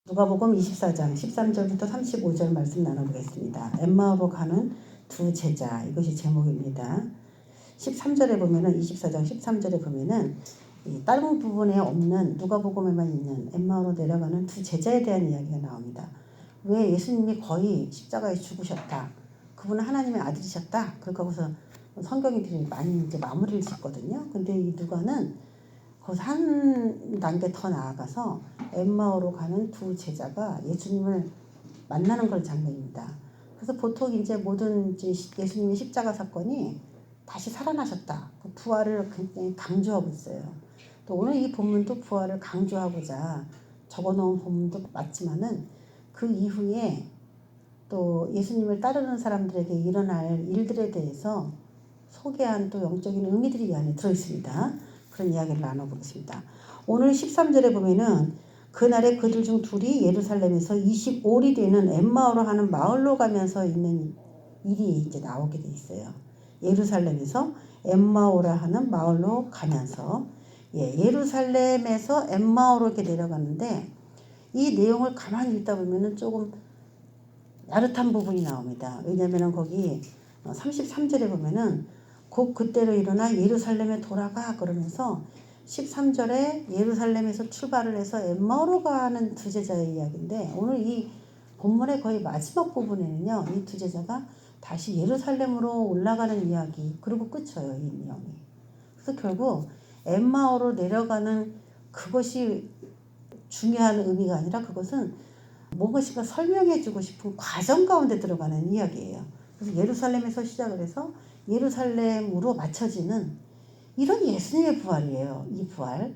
누가복음 24장 13절부터 35절 말씀 나눠보겠습니다. 엠마오로 가는 두 제자, 이것이 제목입니다. 13절에 보면은 24장 13절에 보면은 이 다른 부분에 없는 누가복음에만 있는 엠마오로 내려가는 두 제자에 대한 이야기가 나옵니다. 왜 예수님이 거의 십자가에 죽으셨다. 그분은 하나님의 아들이셨다. 그렇게 하고서 성경인들이 많이 이제 마무리를 짓거든요. 근데 이 누가는 거기서 한 단계 더 나아가서 엠마오로 가는 두 제자가 예수님을 만나는 걸 장면입니다. 그래서 보통 이제 모든 이제 예수님의 십자가 사건이 다시 살아나셨다. 그 부활을 굉장히 강조하고 있어요. 또 오늘 이 본문도 부활을 강조하고자 적어놓은 본문도 맞지만은 그 이후에 또 예수님을 따르는 사람들에게 일어날 일들에 대해서 소개한 또 영적인 의미들이 이 안에 들어있습니다. 그런 이야기를 나눠보겠습니다. 오늘 13절에 보면은 그날에 그들 중 둘이 예루살렘에서 25리 되는 엠마오로 하는 마을로 가면서 있는 일이 이제 나오게 돼 있어요. 예루살렘에서 엠마오라 하는 마을로 가면서 예루살렘에서 엠마오로 이렇게 내려가는데 이 내용을 가만히 읽다 보면은 조금 야릇한 부분이 나옵니다. 왜냐면은 거기 33절에 보면은 곧 그때로 일어나 예루살렘에 돌아가 그러면서 13절에 예루살렘에서 출발을 해서 엠마오로 가는 두 제자의 이야기인데 오늘 이 본문의 거의 마지막 부분에는요. 이 두 제자가 다시 예루살렘으로 올라가는 이야기 그리고 끝쳐요. 이 내용이. 그래서 결국 엠마오로 내려가는 그것이 중요한 의미가 아니라 그것은 무엇인가 설명해주고 싶은 과정 가운데 들어가는 이야기예요. 그래서 예루살렘에서 시작을 해서 예루살렘으로 맞춰지는 이런 예수님의 부활이에요. 이 부활.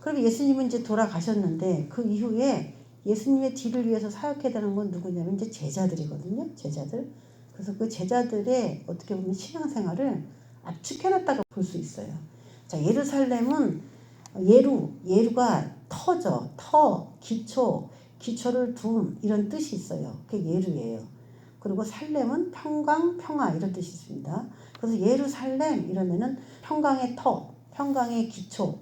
그럼 예수님은 이제 돌아가셨는데 그 이후에 예수님의 뒤를 위해서 사역해야 되는 건 누구냐면 이제 제자들이거든요. 제자들. 그래서 그 제자들의 어떻게 보면 신앙생활을 압축해놨다고 볼 수 있어요. 자, 예루살렘은 예루가 터죠. 기초를 둠 이런 뜻이 있어요. 그게 예루예요. 그리고 살렘은 평강, 평화 이런 뜻이 있습니다. 그래서 예루살렘 이러면은 평강의 터, 평강의 기초,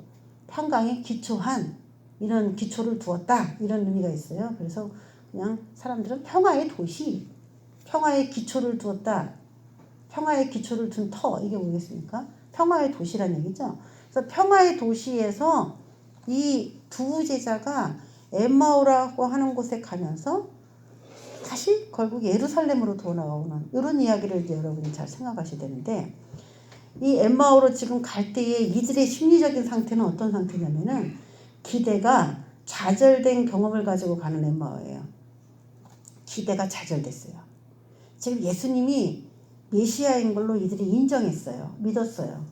평강에 기초한 이런 기초를 두었다 이런 의미가 있어요. 그래서 그냥 사람들은 평화의 도시, 평화의 기초를 두었다, 평화의 기초를 둔 터 이게 뭐겠습니까? 평화의 도시란 얘기죠. 그래서 평화의 도시에서 이 두 제자가 엠마오라고 하는 곳에 가면서 다시 결국 예루살렘으로 돌아오는 이런 이야기를 이제 여러분이 잘 생각하셔야 되는데 이 엠마오로 지금 갈 때에 이들의 심리적인 상태는 어떤 상태냐면은 기대가 좌절된 경험을 가지고 가는 엠마오예요. 기대가 좌절됐어요. 지금 예수님이 메시아인 걸로 이들이 인정했어요. 믿었어요.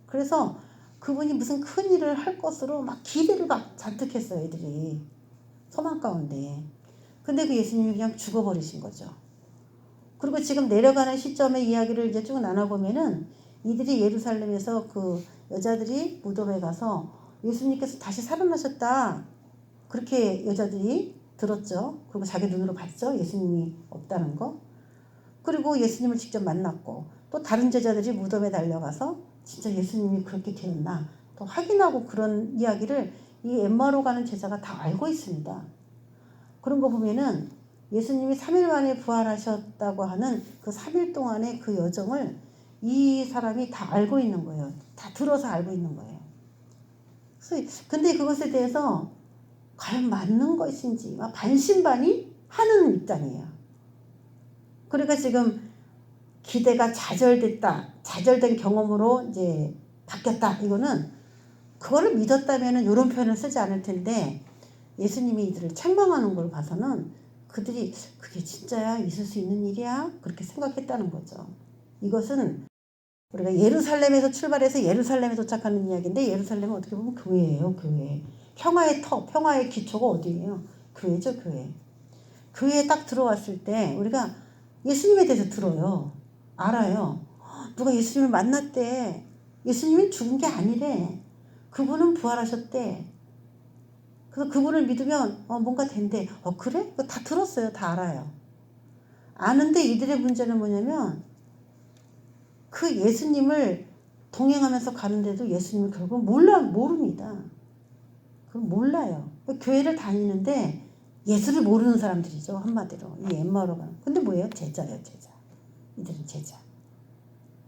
그래서 그분이 무슨 큰 일을 할 것으로 막 기대를 막 잔뜩 했어요. 애들이 소망 가운데. 근데 그 예수님이 그냥 죽어버리신 거죠. 그리고 지금 내려가는 시점의 이야기를 이제 쭉 나눠보면은 이들이 예루살렘에서 그 여자들이 무덤에 가서 예수님께서 다시 살아나셨다. 그렇게 여자들이 들었죠. 그리고 자기 눈으로 봤죠. 예수님이 없다는 거. 그리고 예수님을 직접 만났고 또 다른 제자들이 무덤에 달려가서 진짜 예수님이 그렇게 되었나 또 확인하고 그런 이야기를 이 엠마오로 가는 제자가 다 알고 있습니다. 그런 거 보면은 예수님이 3일 만에 부활하셨다고 하는 그 3일 동안의 그 여정을 이 사람이 다 알고 있는 거예요. 다 들어서 알고 있는 거예요. 근데 그것에 대해서 과연 맞는 것인지 반신반의 하는 입장이에요. 그러니까 지금 기대가 좌절된 경험으로 이제 바뀌었다. 이거는 그거를 믿었다면은 이런 표현을 쓰지 않을 텐데 예수님이 이들을 책망하는 걸 봐서는 그들이 그게 진짜야? 있을 수 있는 일이야? 그렇게 생각했다는 거죠. 이것은 우리가 예루살렘에서 출발해서 예루살렘에 도착하는 이야기인데 예루살렘은 어떻게 보면 교회예요. 교회. 평화의 터, 평화의 기초가 어디예요? 교회죠. 교회. 교회에 딱 들어왔을 때 우리가 예수님에 대해서 들어요. 알아요. 누가 예수님을 만났대. 예수님은 죽은 게 아니래. 그분은 부활하셨대. 그래서 그분을 믿으면 뭔가 된대. 그래? 다 들었어요. 다 알아요. 아는데 이들의 문제는 뭐냐면 그 예수님을 동행하면서 가는데도 예수님을 결국 모릅니다. 그걸 몰라요. 교회를 다니는데 예수를 모르는 사람들이죠. 한마디로. 이 엠마오로 가는. 근데 뭐예요? 제자예요. 제자. 이들은 제자.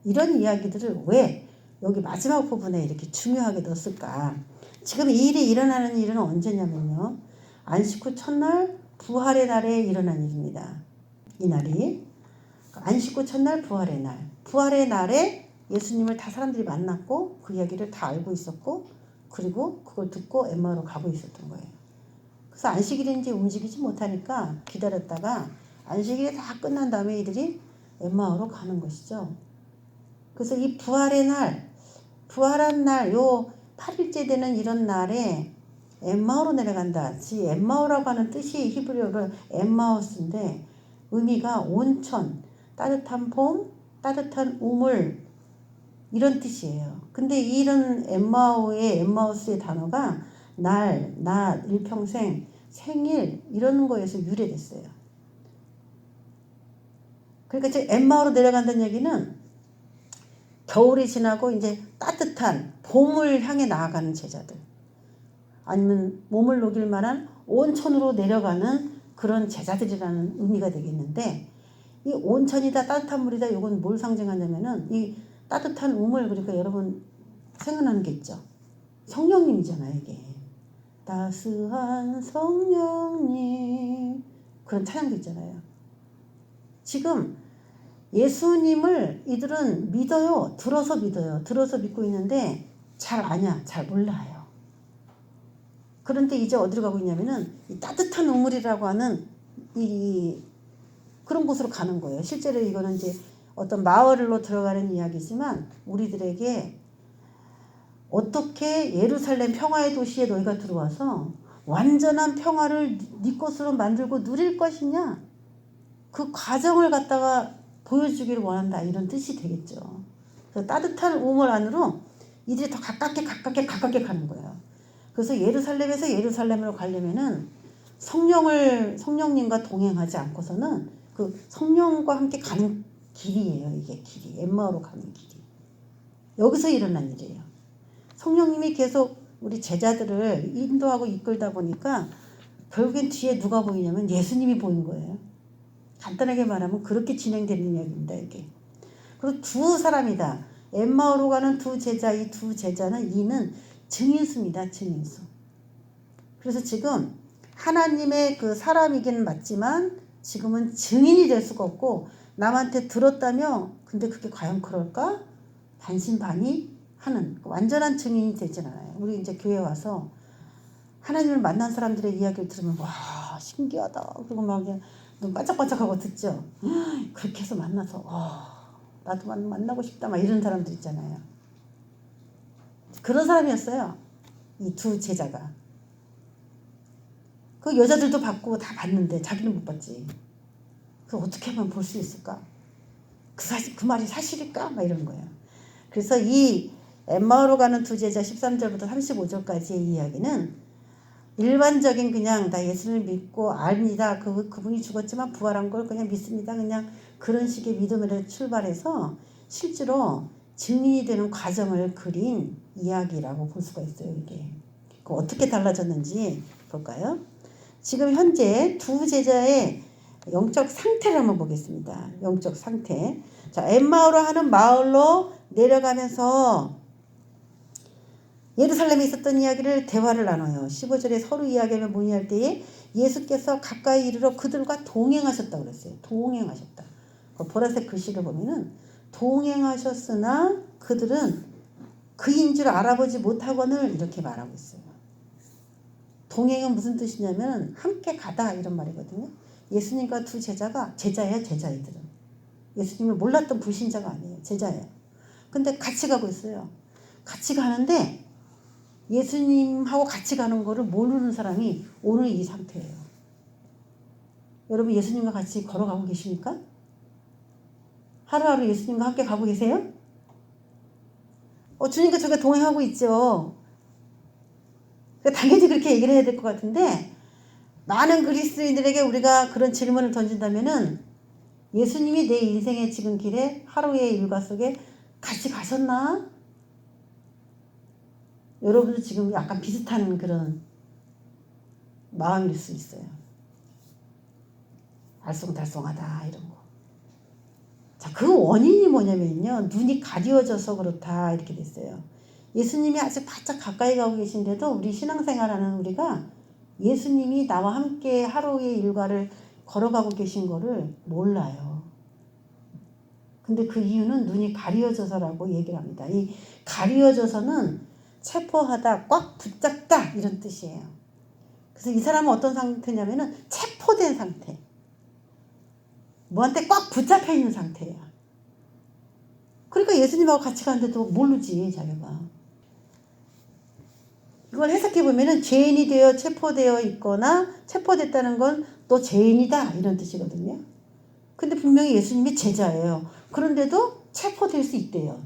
이런 이야기들을 왜 여기 마지막 부분에 이렇게 중요하게 넣었을까? 지금 이 일이 일어나는 일은 언제냐면요. 안식 후 첫날 부활의 날에 일어난 일입니다. 이 날이 안식 후 첫날 부활의 날. 부활의 날에 예수님을 다 사람들이 만났고 그 이야기를 다 알고 있었고 그리고 그걸 듣고 엠마오로 가고 있었던 거예요. 그래서 안식일인지 움직이지 못하니까 기다렸다가 안식일이 다 끝난 다음에 이들이 엠마오로 가는 것이죠. 그래서 이 부활의 날, 부활한 날, 요 8일째 되는 이런 날에 엠마오로 내려간다. 지 엠마오라고 하는 뜻이 히브리어로 엠마우스인데 의미가 온천, 따뜻한 봄, 따뜻한 우물 이런 뜻이에요. 근데 이런 엠마우스의 단어가 날, 낮, 일평생, 생일 이런 거에서 유래됐어요. 그러니까 이제 엠마오로 내려간다는 얘기는 겨울이 지나고 이제 따뜻한 봄을 향해 나아가는 제자들 아니면 몸을 녹일 만한 온천으로 내려가는 그런 제자들이라는 의미가 되겠는데 이 온천이다 따뜻한 물이다 이건 뭘 상징하냐면은 이 따뜻한 우물 그러니까 여러분 생각나는 게 있죠. 성령님이잖아요 이게. 따스한 성령님 그런 찬양도 있잖아요. 지금 예수님을 이들은 믿어요. 들어서 믿어요. 들어서 믿고 있는데 잘 아냐, 잘 몰라요. 그런데 이제 어디로 가고 있냐면은 이 따뜻한 우물이라고 하는 이 그런 곳으로 가는 거예요. 실제로 이거는 이제 어떤 마을로 들어가는 이야기지만 우리들에게 어떻게 예루살렘 평화의 도시에 너희가 들어와서 완전한 평화를 네 것으로 만들고 누릴 것이냐 그 과정을 갖다가 보여주기를 원한다 이런 뜻이 되겠죠. 그래서 따뜻한 우물 안으로 이들이 더 가깝게 가는 거예요. 그래서 예루살렘에서 예루살렘으로 가려면은 성령님과 동행하지 않고서는 그 성령과 함께 가는 길이에요. 이게 길이 엠마오로 가는 길이. 여기서 일어난 일이에요. 성령님이 계속 우리 제자들을 인도하고 이끌다 보니까 결국엔 뒤에 누가 보이냐면 예수님이 보인 거예요. 간단하게 말하면 그렇게 진행되는 이야기입니다. 이게. 그리고 두 사람이다. 엠마오로 가는 두 제자, 이 두 제자는 이는 증인수입니다. 증인수. 그래서 지금 하나님의 그 사람이긴 맞지만 지금은 증인이 될 수가 없고 남한테 들었다며 근데 그게 과연 그럴까? 반신반의 하는 완전한 증인이 되진 않아요. 우리 이제 교회 와서 하나님을 만난 사람들의 이야기를 들으면 와 신기하다. 그리고 막 눈 반짝반짝하고 듣죠. 그렇게 해서 만나서 나도 만나고 싶다 막 이런 사람들 있잖아요. 그런 사람이었어요. 이 두 제자가. 그 여자들도 받고 다 봤는데 자기는 못 봤지. 그래서 어떻게 하면 볼 수 있을까? 그 말이 사실일까? 막 이런 거예요. 그래서 이 엠마오로 가는 두 제자 13절부터 35절까지의 이야기는 일반적인 그냥 나 예수를 믿고 압니다. 그분이 죽었지만 부활한 걸 그냥 믿습니다. 그냥 그런 식의 믿음으로 출발해서 실제로 증인이 되는 과정을 그린 이야기라고 볼 수가 있어요. 이게 어떻게 달라졌는지 볼까요? 지금 현재 두 제자의 영적 상태를 한번 보겠습니다. 영적 상태. 자, 엠마오로 하는 마을로 내려가면서 예루살렘에 있었던 이야기를 대화를 나눠요. 15절에 서로 이야기하며 문의할 때에 예수께서 가까이 이르러 그들과 동행하셨다고 그랬어요. 동행하셨다. 그 보라색 글씨를 보면은 동행하셨으나 그들은 그인 줄 알아보지 못하거늘 이렇게 말하고 있어요. 동행은 무슨 뜻이냐면 함께 가다 이런 말이거든요. 예수님과 두 제자가 제자예요. 제자이들은. 예수님을 몰랐던 불신자가 아니에요. 제자예요. 근데 같이 가고 있어요. 같이 가는데 예수님하고 같이 가는 거를 모르는 사람이 오늘 이 상태예요. 여러분 예수님과 같이 걸어가고 계십니까? 하루하루 예수님과 함께 가고 계세요? 주님과 저가 동행하고 있죠. 당연히 그렇게 얘기를 해야 될 것 같은데 많은 그리스도인들에게 우리가 그런 질문을 던진다면은 예수님이 내 인생의 지금 길에 하루의 일과 속에 같이 가셨나? 여러분도 지금 약간 비슷한 그런 마음일 수 있어요. 알쏭달쏭하다 이런 거. 자, 그 원인이 뭐냐면요. 눈이 가려져서 그렇다 이렇게 됐어요. 예수님이 아주 바짝 가까이 가고 계신데도 우리 신앙생활하는 우리가 예수님이 나와 함께 하루의 일과를 걸어가고 계신 거를 몰라요. 근데 그 이유는 눈이 가려져서라고 얘기를 합니다. 이 가려져서는 체포하다, 꽉 붙잡다 이런 뜻이에요. 그래서 이 사람은 어떤 상태냐면은 체포된 상태. 뭐한테 꽉 붙잡혀 있는 상태예요. 그러니까 예수님하고 같이 가는데도 모르지 자기가. 이걸 해석해 보면은 죄인이 되어 체포되어 있거나 체포됐다는 건 또 죄인이다 이런 뜻이거든요. 근데 분명히 예수님이 제자예요. 그런데도 체포될 수 있대요.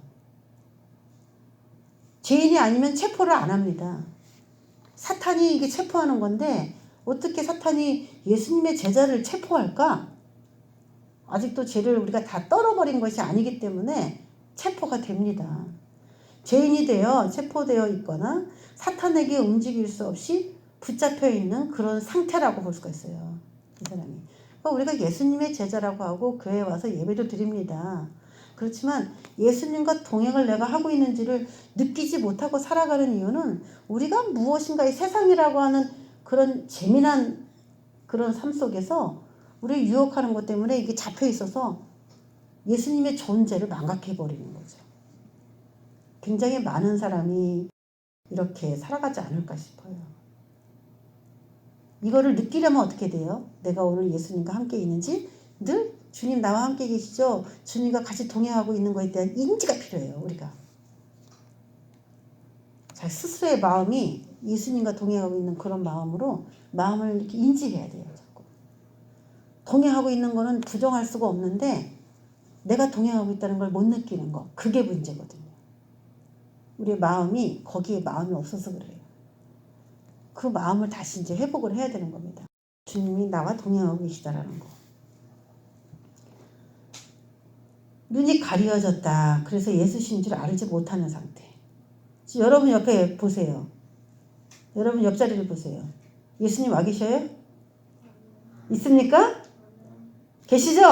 죄인이 아니면 체포를 안 합니다. 사탄이 이게 체포하는 건데 어떻게 사탄이 예수님의 제자를 체포할까? 아직도 죄를 우리가 다 떨어버린 것이 아니기 때문에 체포가 됩니다. 죄인이 되어 체포되어 있거나 사탄에게 움직일 수 없이 붙잡혀 있는 그런 상태라고 볼 수가 있어요. 이 사람이. 그러니까 우리가 예수님의 제자라고 하고 교회에 와서 예배도 드립니다. 그렇지만 예수님과 동행을 내가 하고 있는지를 느끼지 못하고 살아가는 이유는 우리가 무엇인가 이 세상이라고 하는 그런 재미난 그런 삶 속에서 우리를 유혹하는 것 때문에 이게 잡혀 있어서 예수님의 존재를 망각해버리는 거죠. 굉장히 많은 사람이 이렇게 살아가지 않을까 싶어요. 이거를 느끼려면 어떻게 돼요? 내가 오늘 예수님과 함께 있는지 늘 주님 나와 함께 계시죠? 주님과 같이 동행하고 있는 것에 대한 인지가 필요해요. 우리가. 자, 스스로의 마음이 예수님과 동행하고 있는 그런 마음으로 마음을 이렇게 인지해야 돼요. 자꾸. 동행하고 있는 거는 부정할 수가 없는데 내가 동행하고 있다는 걸 못 느끼는 거. 그게 문제거든요. 우리의 마음이 거기에 마음이 없어서 그래요. 그 마음을 다시 이제 회복을 해야 되는 겁니다. 주님이 나와 동행하고 계시다라는 거. 눈이 가려졌다. 그래서 예수신 줄 알지 못하는 상태. 지금 여러분 옆에 보세요. 여러분 옆자리를 보세요. 예수님 와 계셔요? 있습니까? 계시죠?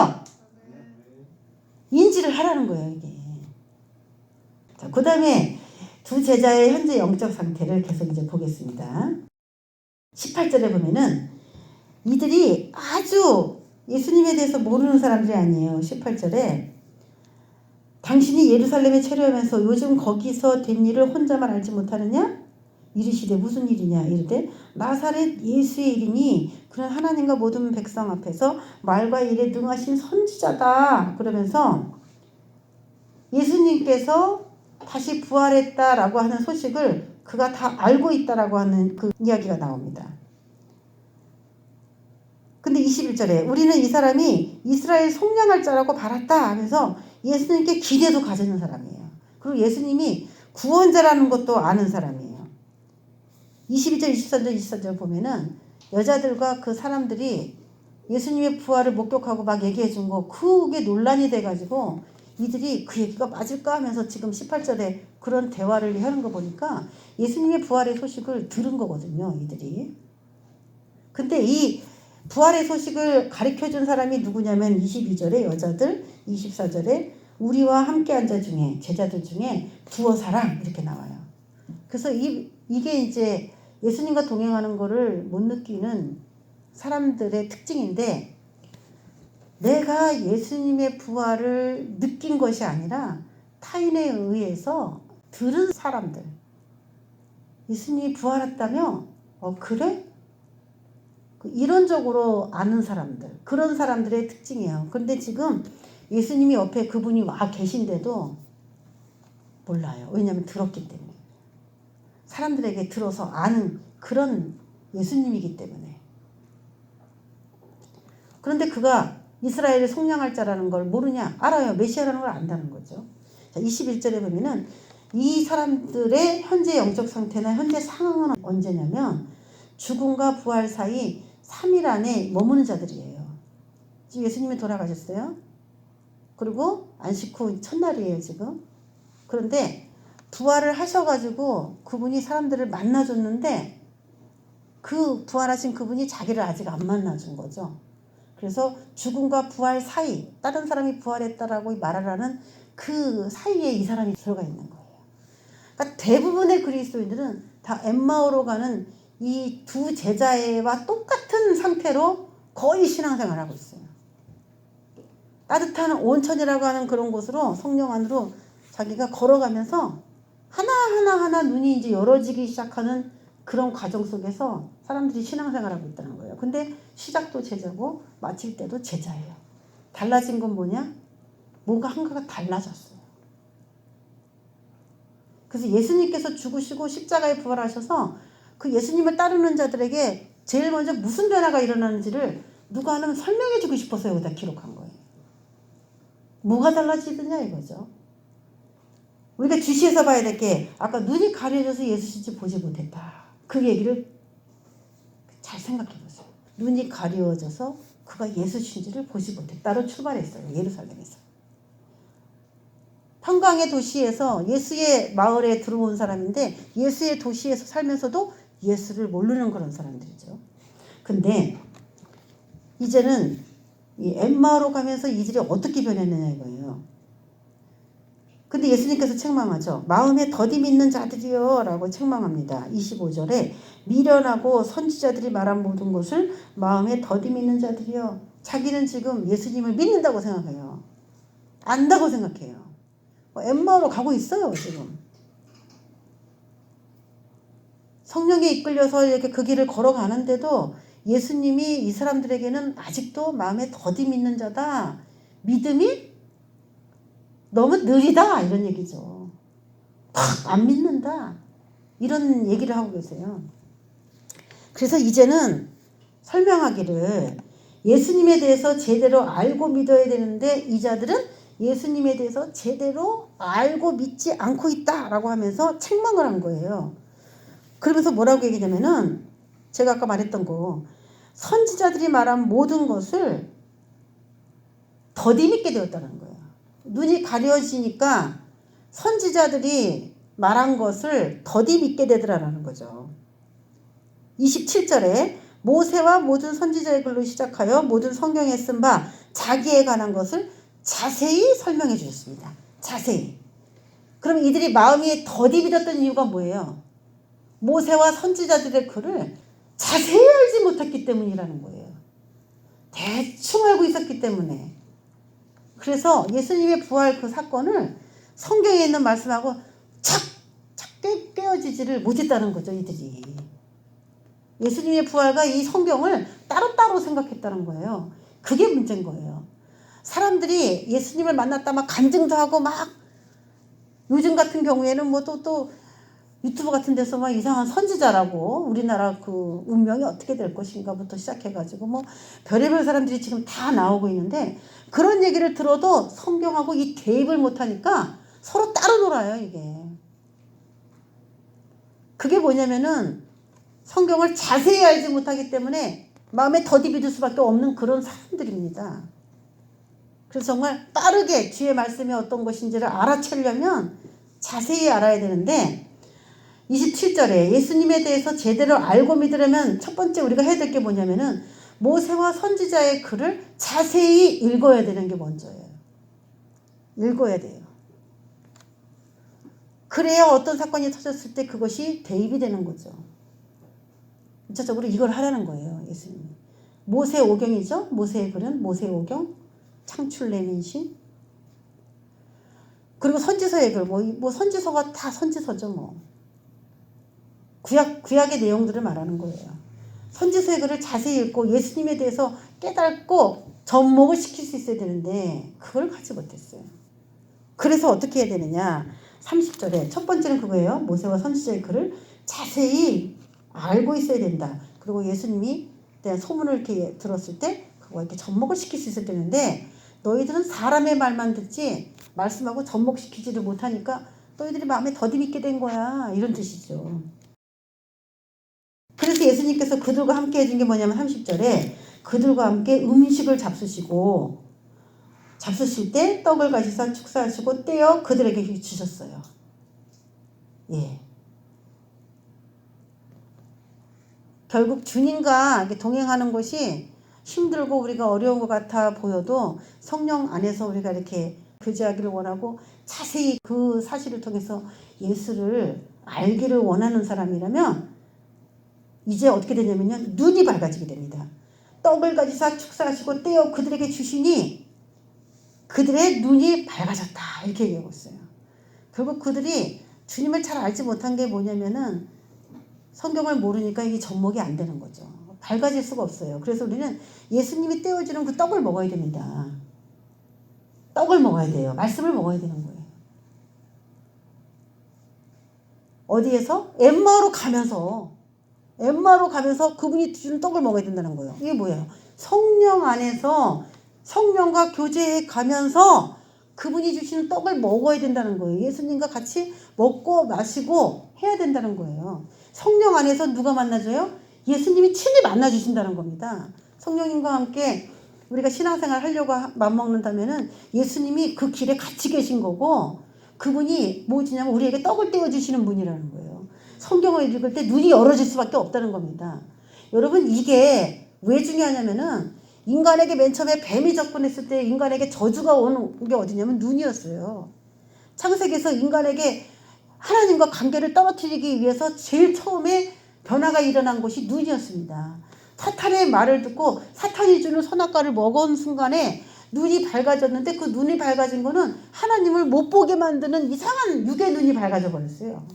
인지를 하라는 거예요, 이게. 자, 그 다음에 두 제자의 현재 영적 상태를 계속 이제 보겠습니다. 18절에 보면은 이들이 아주 예수님에 대해서 모르는 사람들이 아니에요. 18절에 당신이 예루살렘에 체류하면서 요즘 거기서 된 일을 혼자만 알지 못하느냐? 이르시되 무슨 일이냐? 이르되 나사렛 예수의 일이니 그는 하나님과 모든 백성 앞에서 말과 일에 능하신 선지자다. 그러면서 예수님께서 다시 부활했다라고 하는 소식을 그가 다 알고 있다라고 하는 그 이야기가 나옵니다. 근데 21절에 우리는 이 사람이 이스라엘 속량할 자라고 바랐다 하면서 예수님께 기대도 가지는 사람이에요. 그리고 예수님이 구원자라는 것도 아는 사람이에요. 22절, 23절, 24절 보면은 여자들과 그 사람들이 예수님의 부활을 목격하고 막 얘기해 준 거 그게 논란이 돼가지고 이들이 그 얘기가 맞을까 하면서 지금 18절에 그런 대화를 하는 거 보니까 예수님의 부활의 소식을 들은 거거든요. 이들이. 근데 이 부활의 소식을 가르쳐준 사람이 누구냐면 22절에 여자들, 24절에 우리와 함께 한 자 중에 제자들 중에 두어 사람 이렇게 나와요. 그래서 이게 이제 예수님과 동행하는 거를 못 느끼는 사람들의 특징인데 내가 예수님의 부활을 느낀 것이 아니라 타인에 의해서 들은 사람들. 예수님이 부활했다며? 그래? 이론적으로 아는 사람들. 그런 사람들의 특징이에요. 그런데 지금 예수님이 옆에 그분이 와 계신데도 몰라요. 왜냐하면 들었기 때문에. 사람들에게 들어서 아는 그런 예수님이기 때문에. 그런데 그가 이스라엘을 속량할 자라는 걸 모르냐? 알아요. 메시아라는 걸 안다는 거죠. 자, 21절에 보면은 이 사람들의 현재 영적 상태나 현재 상황은 언제냐면 죽음과 부활 사이 3일 안에 머무는 자들이에요. 지금 예수님이 돌아가셨어요. 그리고 안식 후 첫날이에요, 지금. 그런데 부활을 하셔가지고 그분이 사람들을 만나줬는데 그 부활하신 그분이 자기를 아직 안 만나준 거죠. 그래서 죽음과 부활 사이, 다른 사람이 부활했다라고 말하라는 그 사이에 이 사람이 들어가 있는 거예요. 그러니까 대부분의 그리스도인들은 다 엠마오로 가는 이 두 제자와 똑같은 상태로 거의 신앙생활을 하고 있어요. 따뜻한 온천이라고 하는 그런 곳으로 성령 안으로 자기가 걸어가면서 하나하나 눈이 이제 열어지기 시작하는 그런 과정 속에서 사람들이 신앙생활을 하고 있다는 거예요. 근데 시작도 제자고 마칠 때도 제자예요. 달라진 건 뭐냐? 뭔가 한가가 달라졌어요. 그래서 예수님께서 죽으시고 십자가에 부활하셔서 그 예수님을 따르는 자들에게 제일 먼저 무슨 변화가 일어나는지를 누가 하면 설명해 주고 싶어서 여기다 기록한 거예요. 뭐가 달라지느냐 이거죠. 우리가 주시에서 봐야 될 게 아까 눈이 가려져서 예수 신지 보지 못했다. 그 얘기를 잘 생각해 보세요. 눈이 가려져서 그가 예수 신지를 보지 못했다로 출발했어요. 예루살렘에서. 평강의 도시에서 예수의 마을에 들어온 사람인데 예수의 도시에서 살면서도 예수를 모르는 그런 사람들이죠. 근데 이제는 이 엠마오로 가면서 이들이 어떻게 변했느냐 이거예요. 근데 예수님께서 책망하죠. 마음에 더디 믿는 자들이요 라고 책망합니다. 25절에 미련하고 선지자들이 말한 모든 것을 마음에 더디 믿는 자들이요. 자기는 지금 예수님을 믿는다고 생각해요. 안다고 생각해요. 엠마오로 가고 있어요 지금. 성령에 이끌려서 이렇게 그 길을 걸어가는데도 예수님이 이 사람들에게는 아직도 마음에 더디 믿는 자다. 믿음이 너무 느리다 이런 얘기죠. 팍 안 믿는다 이런 얘기를 하고 계세요. 그래서 이제는 설명하기를 예수님에 대해서 제대로 알고 믿어야 되는데 이 자들은 예수님에 대해서 제대로 알고 믿지 않고 있다라고 하면서 책망을 한 거예요. 그러면서 뭐라고 얘기하냐면은 제가 아까 말했던 거 선지자들이 말한 모든 것을 더디 믿게 되었다는 거예요. 눈이 가려지니까 선지자들이 말한 것을 더디 믿게 되더라라는 거죠. 27절에 모세와 모든 선지자의 글로 시작하여 모든 성경에 쓴 바 자기에 관한 것을 자세히 설명해 주셨습니다. 자세히. 그럼 이들이 마음이 더디 믿었던 이유가 뭐예요? 모세와 선지자들의 글을 자세히 알지 못했기 때문이라는 거예요. 대충 알고 있었기 때문에. 그래서 예수님의 부활 그 사건을 성경에 있는 말씀하고 착 꿰어지지를 못했다는 거죠. 이들이. 예수님의 부활과 이 성경을 따로따로 생각했다는 거예요. 그게 문제인 거예요. 사람들이 예수님을 만났다 막 간증도 하고 막 요즘 같은 경우에는 뭐 또 유튜브 같은 데서 막 이상한 선지자라고 우리나라 그 운명이 어떻게 될 것인가부터 시작해가지고 뭐 별의별 사람들이 지금 다 나오고 있는데 그런 얘기를 들어도 성경하고 이 대입을 못하니까 서로 따로 놀아요 이게. 그게 뭐냐면은 성경을 자세히 알지 못하기 때문에 마음에 더디 믿을 수밖에 없는 그런 사람들입니다. 그래서 정말 빠르게 주의 말씀이 어떤 것인지를 알아채려면 자세히 알아야 되는데 27절에 예수님에 대해서 제대로 알고 믿으려면 첫 번째 우리가 해야 될 게 뭐냐면은 모세와 선지자의 글을 자세히 읽어야 되는 게 먼저예요. 읽어야 돼요. 그래야 어떤 사건이 터졌을 때 그것이 대입이 되는 거죠. 전체적으로 이걸 하라는 거예요. 예수님이. 모세 오경이죠. 모세의 글은 모세 오경, 창출 레민신. 그리고 선지서의 글, 뭐 선지서가 다 선지서죠 뭐. 구약의 내용들을 말하는 거예요. 선지서의 글을 자세히 읽고 예수님에 대해서 깨닫고 접목을 시킬 수 있어야 되는데 그걸 하지 못했어요. 그래서 어떻게 해야 되느냐. 30절에 첫 번째는 그거예요. 모세와 선지자의 글을 자세히 알고 있어야 된다. 그리고 예수님이 대한 소문을 이렇게 들었을 때 그거 이렇게 접목을 시킬 수 있어야 되는데 너희들은 사람의 말만 듣지 말씀하고 접목시키지를 못하니까 너희들이 마음에 더디 믿게 된 거야. 이런 뜻이죠. 그래서 예수님께서 그들과 함께 해준 게 뭐냐면 30절에 그들과 함께 음식을 잡수실 때 떡을 가지사 축사하시고 떼어 그들에게 주셨어요. 예. 결국 주님과 동행하는 것이 힘들고 우리가 어려운 것 같아 보여도 성령 안에서 우리가 이렇게 교제하기를 원하고 자세히 그 사실을 통해서 예수를 알기를 원하는 사람이라면 이제 어떻게 되냐면요. 눈이 밝아지게 됩니다. 떡을 가지사 축사하시고 떼어 그들에게 주시니 그들의 눈이 밝아졌다. 이렇게 얘기하고 있어요. 결국 그들이 주님을 잘 알지 못한 게 뭐냐면은 성경을 모르니까 이게 접목이 안 되는 거죠. 밝아질 수가 없어요. 그래서 우리는 예수님이 떼어주는 그 떡을 먹어야 됩니다. 떡을 먹어야 돼요. 말씀을 먹어야 되는 거예요. 어디에서? 엠마오로 가면서 그분이 주는 떡을 먹어야 된다는 거예요. 이게 뭐예요? 성령 안에서 성령과 교제해 가면서 그분이 주시는 떡을 먹어야 된다는 거예요. 예수님과 같이 먹고 마시고 해야 된다는 거예요. 성령 안에서 누가 만나줘요? 예수님이 친히 만나주신다는 겁니다. 성령님과 함께 우리가 신앙생활 하려고 맘먹는다면은 예수님이 그 길에 같이 계신 거고 그분이 뭐지냐면 우리에게 떡을 떼어주시는 분이라는 거예요. 성경을 읽을 때 눈이 열어질 수밖에 없다는 겁니다. 여러분 이게 왜 중요하냐면은 인간에게 맨 처음에 뱀이 접근했을 때 인간에게 저주가 오는 게 어디냐면 눈이었어요. 창세기에서 인간에게 하나님과 관계를 떨어뜨리기 위해서 제일 처음에 변화가 일어난 곳이 눈이었습니다. 사탄의 말을 듣고 사탄이 주는 선악과를 먹은 순간에 눈이 밝아졌는데 그 눈이 밝아진 거는 하나님을 못 보게 만드는 이상한 육의 눈이 밝아져 버렸어요.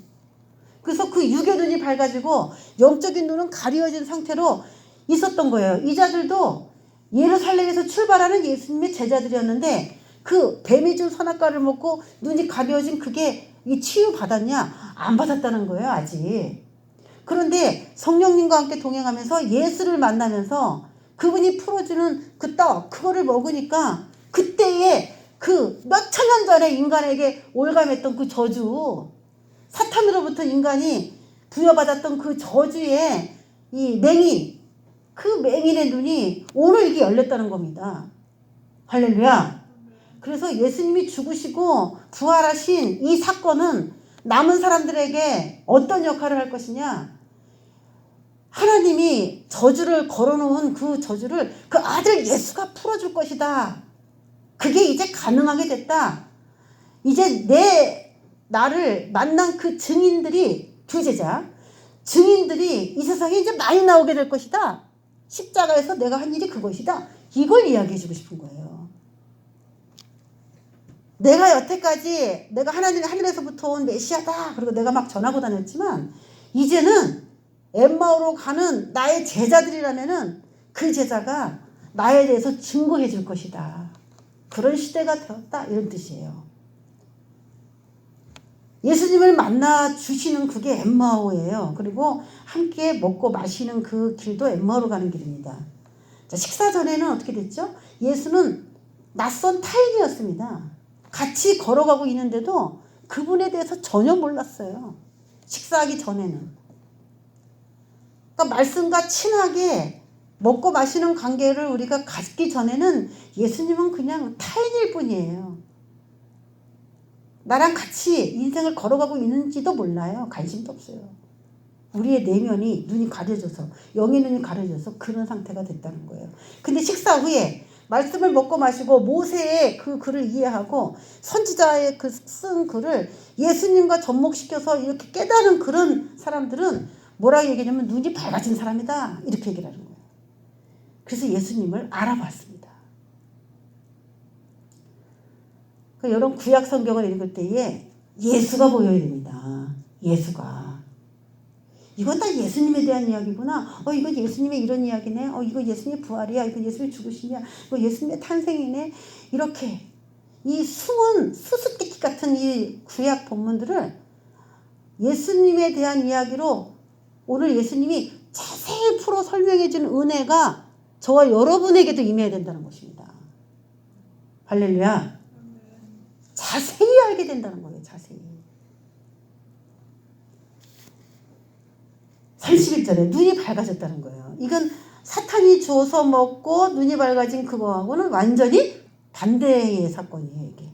그래서 그 육의 눈이 밝아지고 영적인 눈은 가려진 상태로 있었던 거예요. 이 자들도 예루살렘에서 출발하는 예수님의 제자들이었는데 그 뱀이 준 선악과를 먹고 눈이 가려진 그게 치유받았냐? 안 받았다는 거예요. 아직. 그런데 성령님과 함께 동행하면서 예수를 만나면서 그분이 풀어주는 그 떡, 그거를 먹으니까 그때에 그 몇천 년 전에 인간에게 올감했던 그 저주, 사탄으로부터 인간이 부여받았던 그 저주의 이 맹인, 그 맹인의 눈이 오늘 이게 열렸다는 겁니다. 할렐루야. 그래서 예수님이 죽으시고 부활하신 이 사건은 남은 사람들에게 어떤 역할을 할 것이냐? 하나님이 저주를 걸어놓은 그 저주를 그 아들 예수가 풀어줄 것이다. 그게 이제 가능하게 됐다. 이제 나를 만난 그 증인들이 증인들이 이 세상에 이제 많이 나오게 될 것이다. 십자가에서 내가 한 일이 그것이다. 이걸 이야기해주고 싶은 거예요. 내가 여태까지 내가 하늘에서부터 온 메시아다. 그리고 내가 막 전하고 다녔지만 이제는 엠마오로 가는 나의 제자들이라면은 그 제자가 나에 대해서 증거해 줄 것이다. 그런 시대가 되었다. 이런 뜻이에요. 예수님을 만나 주시는 그게 엠마오예요. 그리고 함께 먹고 마시는 그 길도 엠마오로 가는 길입니다. 자, 식사 전에는 어떻게 됐죠? 예수는 낯선 타인이었습니다. 같이 걸어가고 있는데도 그분에 대해서 전혀 몰랐어요. 식사하기 전에는. 그러니까 말씀과 친하게 먹고 마시는 관계를 우리가 갖기 전에는 예수님은 그냥 타인일 뿐이에요. 나랑 같이 인생을 걸어가고 있는지도 몰라요. 관심도 없어요. 우리의 내면이 눈이 가려져서 영의 눈이 가려져서 그런 상태가 됐다는 거예요. 근데 식사 후에 말씀을 먹고 마시고 모세의 그 글을 이해하고 선지자의 그 쓴 글을 예수님과 접목시켜서 이렇게 깨달은 그런 사람들은 뭐라고 얘기하냐면 눈이 밝아진 사람이다. 이렇게 얘기를 하는 거예요. 그래서 예수님을 알아봤습니다. 그러니까 여러분 구약 성경을 읽을 때에 예수가 보여야 됩니다. 예수가. 이건 다 예수님에 대한 이야기구나. 이거 예수님의 이런 이야기네. 이거 예수님의 부활이야. 이거 예수님의 죽으심이야. 이거 예수님의 탄생이네. 이렇게 이 숨은 수수께끼 같은 이 구약 본문들을 예수님에 대한 이야기로 오늘 예수님이 자세히 풀어 설명해 준 은혜가 저와 여러분에게도 임해야 된다는 것입니다. 할렐루야. 자세히 알게 된다는 거예요. 자세히. 31절에 눈이 밝아졌다는 거예요. 이건 사탄이 주어서 먹고 눈이 밝아진 그거하고는 완전히 반대의 사건이에요. 이게.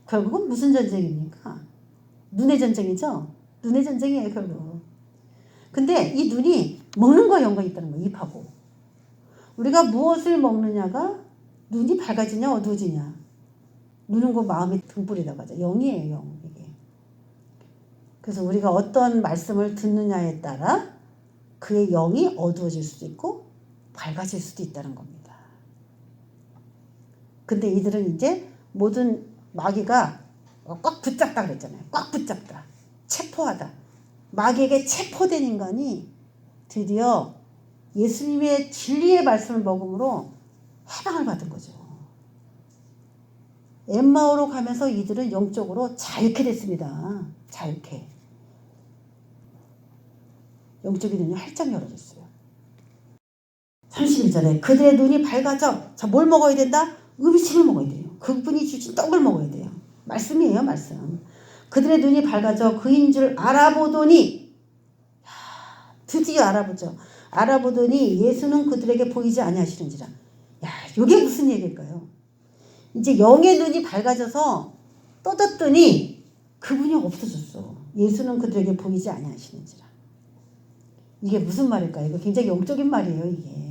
결국은 무슨 전쟁입니까? 눈의 전쟁이죠? 눈의 전쟁이에요. 결국. 근데 이 눈이 먹는 거와 연관이 있다는 거예요. 입하고. 우리가 무엇을 먹느냐가 눈이 밝아지냐 어두워지냐. 눈은 그 마음의 등불이라고 하죠. 영이에요, 영. 이게. 그래서 우리가 어떤 말씀을 듣느냐에 따라 그의 영이 어두워질 수도 있고 밝아질 수도 있다는 겁니다. 근데 이들은 이제 모든 마귀가 꽉 붙잡다 그랬잖아요. 꽉 붙잡다. 체포하다. 마귀에게 체포된 인간이 드디어 예수님의 진리의 말씀을 먹음으로 해방을 받은 거죠. 엠마오로 가면서 이들은 영적으로 자유케 됐습니다. 자유케. 영적인 눈이 활짝 열어졌어요. 31절에 그들의 눈이 밝아져. 자, 뭘 먹어야 된다? 음식을 먹어야 돼요. 그분이 주신 떡을 먹어야 돼요. 말씀이에요, 말씀. 그들의 눈이 밝아져 그인 줄 알아보더니, 드디어 알아보죠. 알아보더니 예수는 그들에게 보이지 아니하시는지라. 야, 이게 무슨 얘기일까요? 이제 영의 눈이 밝아져서 떠졌더니 그분이 없어졌어. 예수는 그들에게 보이지 아니하시는지라. 이게 무슨 말일까요? 이거 굉장히 영적인 말이에요, 이게.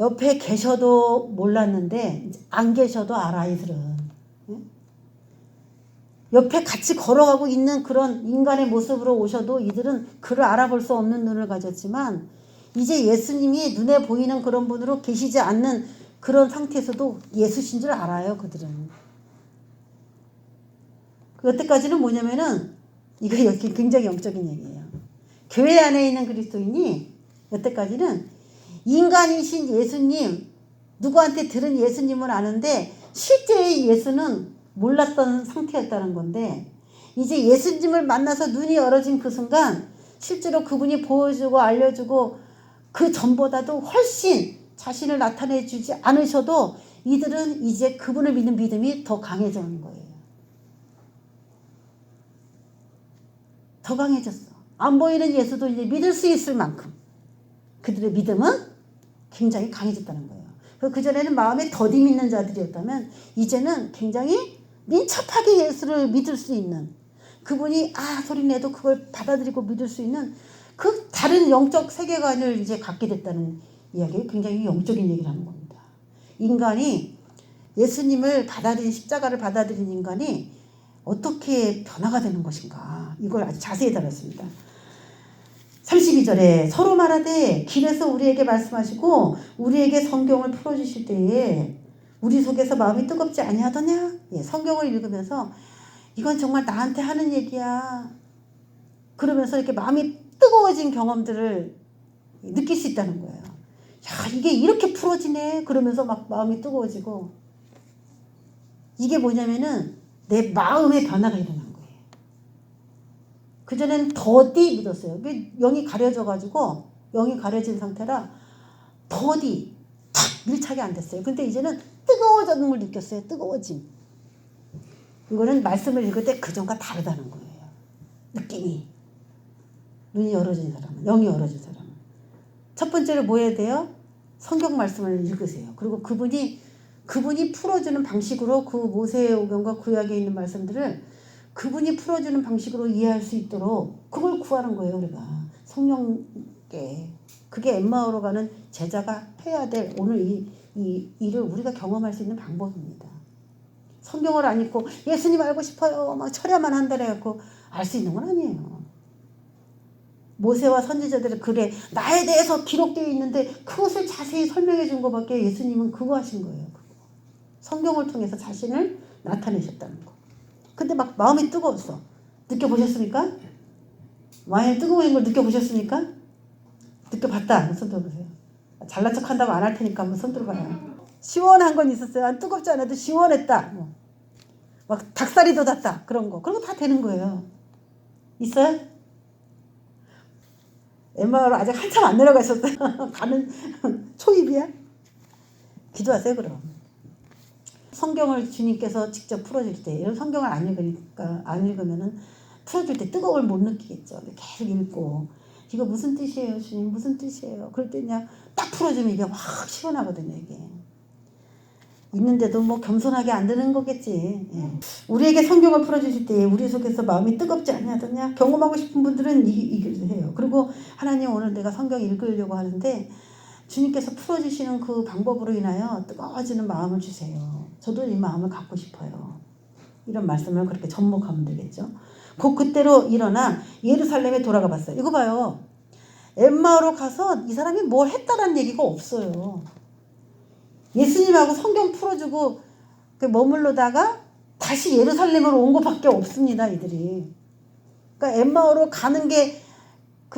옆에 계셔도 몰랐는데 안 계셔도 알아, 이들은. 옆에 같이 걸어가고 있는 그런 인간의 모습으로 오셔도 이들은 그를 알아볼 수 없는 눈을 가졌지만 이제 예수님이 눈에 보이는 그런 분으로 계시지 않는 그런 상태에서도 예수신 줄 알아요, 그들은. 여태까지는 뭐냐면은 이거 굉장히 영적인 얘기예요. 교회 안에 있는 그리스도인이 여태까지는 인간이신 예수님, 누구한테 들은 예수님은 아는데 실제의 예수는 몰랐던 상태였다는 건데 이제 예수님을 만나서 눈이 열어진 그 순간 실제로 그분이 보여주고 알려주고 그 전보다도 훨씬 자신을 나타내 주지 않으셔도 이들은 이제 그분을 믿는 믿음이 더 강해지는 거예요. 더 강해졌어. 안 보이는 예수도 이제 믿을 수 있을 만큼 그들의 믿음은 굉장히 강해졌다는 거예요. 그전에는 마음에 더디 믿는 자들이었다면 이제는 굉장히 민첩하게 예수를 믿을 수 있는 그분이 소리 내도 그걸 받아들이고 믿을 수 있는 그 다른 영적 세계관을 이제 갖게 됐다는 이야기, 굉장히 영적인 얘기를 하는 겁니다. 인간이 예수님을 받아들인 십자가를 받아들인 인간이 어떻게 변화가 되는 것인가 이걸 아주 자세히 다뤘습니다. 32절에 서로 말하되 길에서 우리에게 말씀하시고 우리에게 성경을 풀어주실 때에 우리 속에서 마음이 뜨겁지 아니하더냐? 예, 성경을 읽으면서 이건 정말 나한테 하는 얘기야. 그러면서 이렇게 마음이 뜨거워진 경험들을 느낄 수 있다는 거예요. 야, 이게 이렇게 풀어지네. 그러면서 막 마음이 뜨거워지고 이게 뭐냐면은 내 마음의 변화가 일어난 거예요. 그전에는 더디 믿었어요. 영이 가려져가지고 영이 가려진 상태라 더디 탁 밀착이 안 됐어요. 근데 이제는 뜨거워지는 걸 느꼈어요. 뜨거워짐. 이거는 말씀을 읽을 때 그전과 다르다는 거예요. 느낌이. 눈이 열어진 사람은, 영이 열어진 사람은. 첫 번째로 뭐 해야 돼요? 성경 말씀을 읽으세요. 그리고 그분이 풀어주는 방식으로 그 모세의 오경과 구약에 있는 말씀들을 그분이 풀어주는 방식으로 이해할 수 있도록 그걸 구하는 거예요, 우리가. 성령께. 그게 엠마오로 가는 제자가 해야 될 오늘 이 일을 우리가 경험할 수 있는 방법입니다. 성경을 안 읽고 예수님 알고 싶어요. 막 철야만 한다래 갖고 알 수 있는 건 아니에요. 모세와 선지자들의 글에 나에 대해서 기록되어 있는데 그것을 자세히 설명해 준 것밖에 예수님은 그거 하신 거예요. 성경을 통해서 자신을 나타내셨다는 거. 근데 막 마음이 뜨거웠어. 느껴보셨습니까? 마음이 뜨거운 걸 느껴보셨습니까? 느껴봤다. 손 들어보세요. 잘난 척 한다고 안 할 테니까 한번 손 들어봐요. 시원한 건 있었어요. 뜨겁지 않아도 시원했다. 막 닭살이 돋았다. 그런 거 다 되는 거예요. 있어요? 엠마오로 아직 한참 안 내려가셨어요. 가는 초입이야? 기도하세요, 그럼. 성경을 주님께서 직접 풀어줄 때, 이런 성경을 안 읽으면은 풀어줄 때 뜨거움을 못 느끼겠죠. 계속 읽고, 이거 무슨 뜻이에요, 주님? 무슨 뜻이에요? 그럴 때 그냥 딱 풀어주면 이게 확 시원하거든요, 이게. 있는데도 뭐 겸손하게 안 되는 거겠지. 예. 우리에게 성경을 풀어주실 때 우리 속에서 마음이 뜨겁지 않냐더냐 경험하고 싶은 분들은 이기도 해요. 그리고 하나님 오늘 내가 성경 읽으려고 하는데 주님께서 풀어주시는 그 방법으로 인하여 뜨거워지는 마음을 주세요. 저도 이 마음을 갖고 싶어요. 이런 말씀을 그렇게 접목하면 되겠죠. 그때로 일어나 예루살렘에 돌아가 봤어요. 이거 봐요. 엠마오로 가서 이 사람이 뭘 했다라는 얘기가 없어요. 예수님하고 성경 풀어주고 머물러다가 다시 예루살렘으로 온 것밖에 없습니다. 이들이. 그러니까 엠마오로 가는 게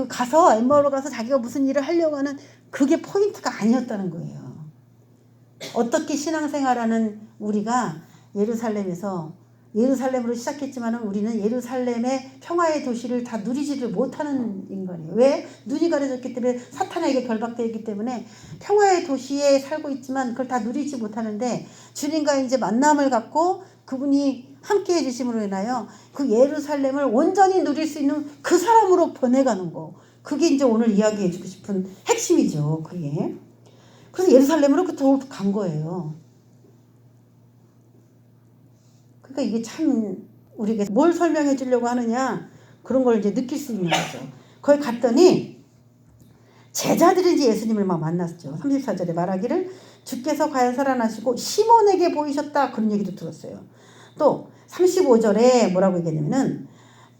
가서 엠마오로 가서 자기가 무슨 일을 하려고 하는 그게 포인트가 아니었다는 거예요. 어떻게 신앙생활하는 우리가 예루살렘으로 시작했지만 우리는 예루살렘의 평화의 도시를 다 누리지를 못하는 인간이에요. 왜? 눈이 가려졌기 때문에 사탄에게 결박되어 있기 때문에 평화의 도시에 살고 있지만 그걸 다 누리지 못하는데 주님과 이제 만남을 갖고 그분이 함께 해주심으로 인하여 그 예루살렘을 온전히 누릴 수 있는 그 사람으로 보내가는 거. 그게 이제 오늘 이야기해주고 싶은 핵심이죠. 그게. 그래서 예루살렘으로 간 거예요. 그러니까 이게 참 우리에게 뭘 설명해 주려고 하느냐 그런 걸 이제 느낄 수 있는 거죠. 거기 갔더니 제자들이 이제 예수님을 막 만났죠. 34절에 말하기를 주께서 과연 살아나시고 시몬에게 보이셨다 그런 얘기도 들었어요. 또 35절에 뭐라고 얘기하냐면은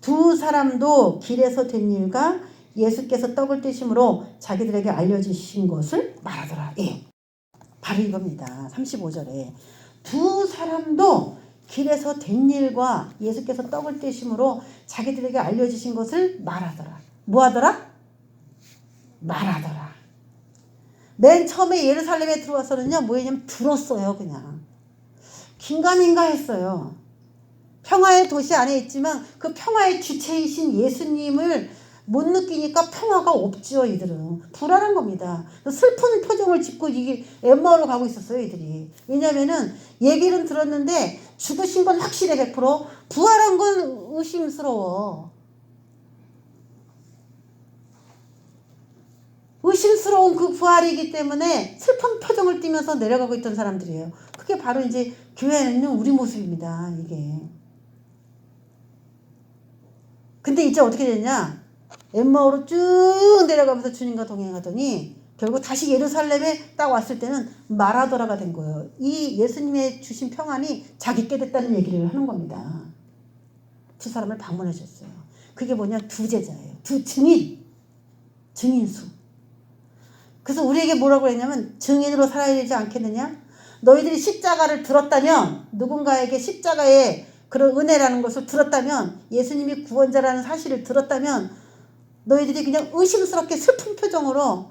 두 사람도 길에서 된 일과 예수께서 떡을 떼심으로 자기들에게 알려주신 것을 말하더라. 예. 바로 이겁니다. 35절에 두 사람도 길에서 된 일과 예수께서 떡을 떼심으로 자기들에게 알려주신 것을 말하더라. 뭐하더라? 말하더라. 맨 처음에 예루살렘에 들어와서는요. 뭐냐면 들었어요. 그냥. 긴가민가 했어요. 평화의 도시 안에 있지만 그 평화의 주체이신 예수님을 못 느끼니까 평화가 없죠. 이들은 불안한 겁니다. 슬픈 표정을 짓고 이게 엠마오로 가고 있었어요. 이들이. 왜냐면은 얘기는 들었는데 죽으신 건 확실해 100%. 부활한 건 의심스러워. 의심스러운 그 부활이기 때문에 슬픈 표정을 띠면서 내려가고 있던 사람들이에요. 그게 바로 이제 교회에 있는 우리 모습입니다. 이게. 근데 이제 어떻게 됐냐? 엠마오로 쭉 내려가면서 주님과 동행하더니 결국 다시 예루살렘에 딱 왔을 때는 마라도라가 된 거예요. 이 예수님의 주신 평안이 자기께 됐다는 얘기를 하는 겁니다. 두 사람을 방문해 줬어요. 그게 뭐냐? 두 제자예요. 두 증인수. 그래서 우리에게 뭐라고 했냐면 증인으로 살아야 되지 않겠느냐? 너희들이 십자가를 들었다면 누군가에게 십자가의 그런 은혜라는 것을 들었다면 예수님이 구원자라는 사실을 들었다면 너희들이 그냥 의심스럽게 슬픈 표정으로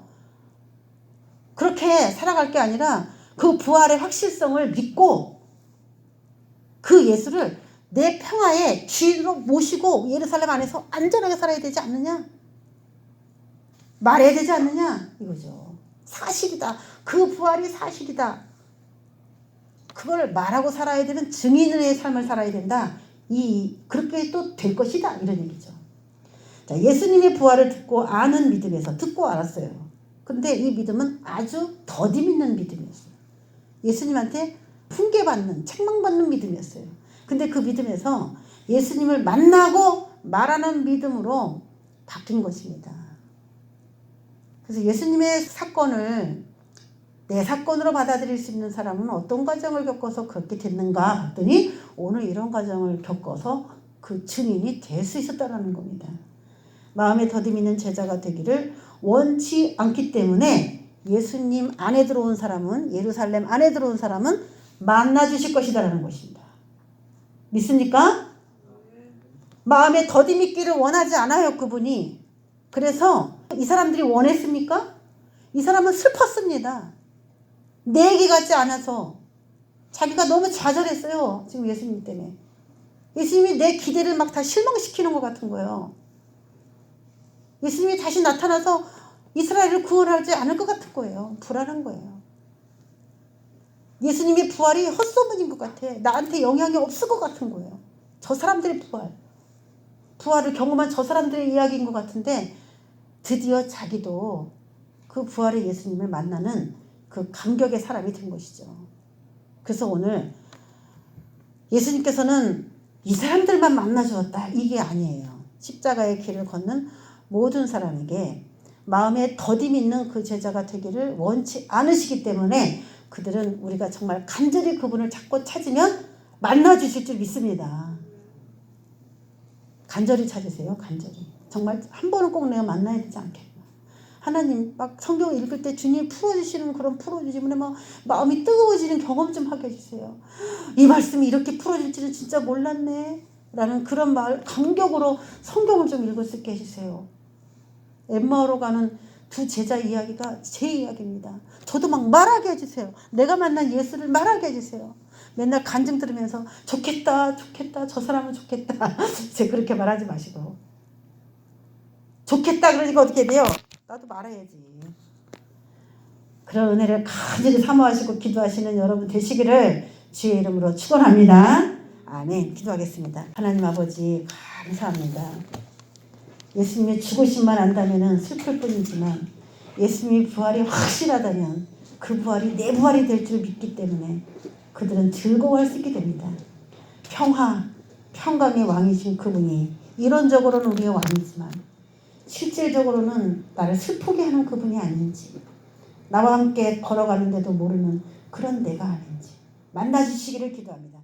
그렇게 살아갈 게 아니라 그 부활의 확실성을 믿고 그 예수를 내 평화의 주인으로 모시고 예루살렘 안에서 안전하게 살아야 되지 않느냐? 말해야 되지 않느냐? 이거죠. 사실이다. 그 부활이 사실이다. 그걸 말하고 살아야 되는 증인의 삶을 살아야 된다. 그렇게 또 될 것이다. 이런 얘기죠. 자, 예수님의 부활을 듣고 아는 믿음에서 듣고 알았어요. 근데 이 믿음은 아주 더디 믿는 믿음이었어요. 예수님한테 훈계받는, 책망받는 믿음이었어요. 근데 그 믿음에서 예수님을 만나고 말하는 믿음으로 바뀐 것입니다. 그래서 예수님의 사건을 내 사건으로 받아들일 수 있는 사람은 어떤 과정을 겪어서 그렇게 됐는가 봤더니 오늘 이런 과정을 겪어서 그 증인이 될 수 있었다는 겁니다. 마음에 더디 믿는 제자가 되기를 원치 않기 때문에 예수님 안에 들어온 사람은 예루살렘 안에 들어온 사람은 만나주실 것이다라는 것입니다. 믿습니까? 마음에 더디 믿기를 원하지 않아요. 그분이. 그래서 이 사람들이 원했습니까? 이 사람은 슬펐습니다. 내 얘기 같지 않아서 자기가 너무 좌절했어요. 지금 예수님 때문에. 예수님이 내 기대를 막 다 실망시키는 것 같은 거예요. 예수님이 다시 나타나서 이스라엘을 구원하지 않을 것 같은 거예요. 불안한 거예요. 예수님의 부활이 헛소문인 것 같아. 나한테 영향이 없을 것 같은 거예요. 저 사람들의 부활을 경험한 저 사람들의 이야기인 것 같은데 드디어 자기도 그 부활의 예수님을 만나는 그 감격의 사람이 된 것이죠. 그래서 오늘 예수님께서는 이 사람들만 만나주었다 이게 아니에요. 십자가의 길을 걷는 모든 사람에게 마음에 더디 믿는 그 제자가 되기를 원치 않으시기 때문에 그들은 우리가 정말 간절히 그분을 찾고 찾으면 만나주실 줄 믿습니다. 간절히 찾으세요. 간절히. 정말 한 번은 꼭 내가 만나야 되지 않겠나. 하나님 막 성경 읽을 때 주님 풀어주시는 그런 풀어주시면 막 마음이 뜨거워지는 경험 좀 하게 해주세요. 이 말씀이 이렇게 풀어질 줄은 진짜 몰랐네 라는 그런 말 감격으로 성경을 좀 읽을 수 있게 해주세요. 엠마오로 가는 두 제자 이야기가 제 이야기입니다. 저도 막 말하게 해주세요. 내가 만난 예수를 말하게 해주세요. 맨날 간증 들으면서 좋겠다 좋겠다 저 사람은 좋겠다 제가 그렇게 말하지 마시고 좋겠다 그러니까 어떻게 돼요? 나도 말해야지. 그런 은혜를 간절히 사모하시고 기도하시는 여러분 되시기를 주의 이름으로 축원합니다. 아멘. 기도하겠습니다. 하나님 아버지 감사합니다. 예수님의 죽으심만 안다면 슬플 뿐이지만 예수님의 부활이 확실하다면 그 부활이 내 부활이 될 줄 믿기 때문에 그들은 즐거워할 수 있게 됩니다. 평화, 평강의 왕이신 그분이 이론적으로는 우리의 왕이지만 실질적으로는 나를 슬프게 하는 그분이 아닌지 나와 함께 걸어가는데도 모르는 그런 내가 아닌지 만나주시기를 기도합니다.